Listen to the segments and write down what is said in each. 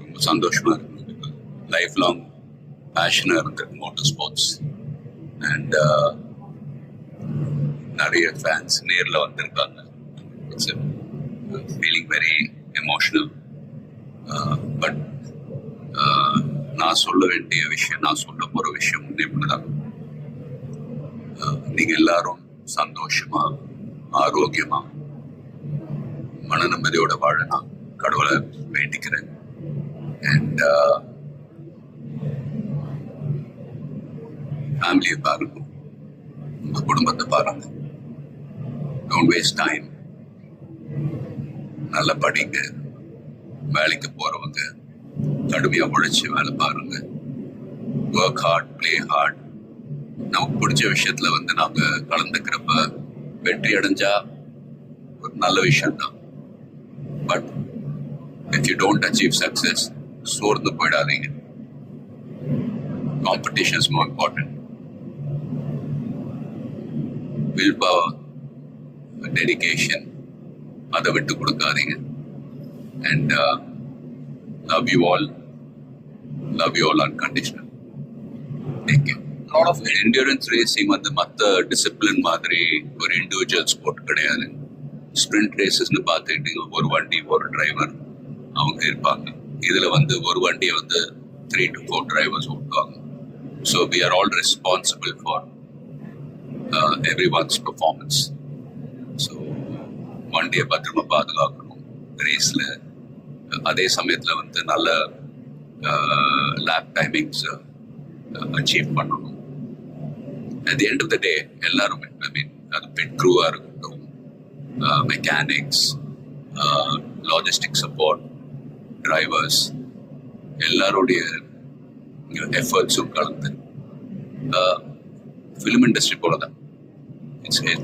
ரொம்ப சந்தோஷமா இருக்கு. லைஃப் லாங் பேஷனா இருந்திருக்கு மோட்டார் ஸ்போர்ட்ஸ். அண்ட் நிறைய ஃபேன்ஸ் நேரில் வந்திருக்காங்க. It's feeling very emotional. But நான் சொல்ல வேண்டிய விஷயம், நான் சொல்ல போற விஷயம் இப்படிதான். நீங்க எல்லாரும் சந்தோஷமா, ஆரோக்கியமா, மன நிம்மதியோட வாழ நான் கடவுளை வேண்டிக்கிறேன். அண்ட் ஃபேமிலியை பாருங்க, உங்க குடும்பத்தை பாருங்க. Don't waste time. நல்லா படிங்க. வேலைக்கு போறவங்க கடுமையா உழைச்சி வேலை பாருங்க. Work hard, play hard. நமக்கு பிடிச்ச விஷயத்துல நாங்க கலந்துக்கிறப்ப வெற்றி அடைஞ்சா ஒரு நல்ல விஷயம் தான். But if you don't achieve success, சோர்ந்து போயிடாதீங்க. Competition is more important. Willpower, dedication, அதை விட்டு கொடுக்காதீங்க. And love you all unconditional. Take care. Endurance racing மற்ற டிசிப்ளின் மாதிரி ஒரு இண்டிவிஜுவல் ஸ்போர்ட் கிடையாது. ஸ்பிரிண்ட் ரேசஸ்னு பார்த்துக்கிட்டு ஒரு வண்டி, ஒரு டிரைவர் அவங்க இருப்பாங்க. இதுல ஒரு வண்டியை 3 to 4 டிரைவர்ஸ் ஓட்டுவாங்க. So we are all responsible for everyone's performance. So வண்டியை பத்திரமா பாதுகாக்கணும் ரேஸ்ல. அதே சமயத்துல நல்ல லேப் டைமிங்ஸ் அச்சீவ் பண்ணணும். at the end of the day எல்லாருமே, அது பிட் க்ரூவா இருக்கட்டும், மெக்கானிக்ஸ், லாஜிஸ்டிக் சப்போர்ட், டிரைவர்ஸ், எல்லாருடைய எஃபர்ட்ஸும் கலந்து ஃபிலிம் இண்டஸ்ட்ரி போலதான்.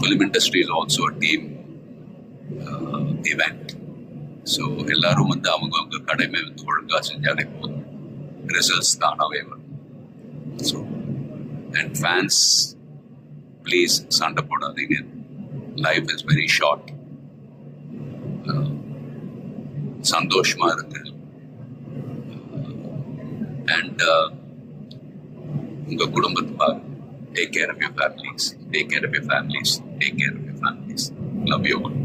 Film industry is also a team event. So எல்லாரும் அவங்க கடமை ஒழுங்கா செஞ்சாலே போதும், ரிசல்ட்ஸ் தானாவே வரும். ஸோ அண்ட் ஃபேன்ஸ், ப்ளீஸ் சண்டை போடாதீங்க. Life is very short. சந்தோஷமா இருக்கு. அண்ட் உங்க குடும்பத்தை பாருங்க. Take care of your families. Take care of your families. Take care of your families. Love you all.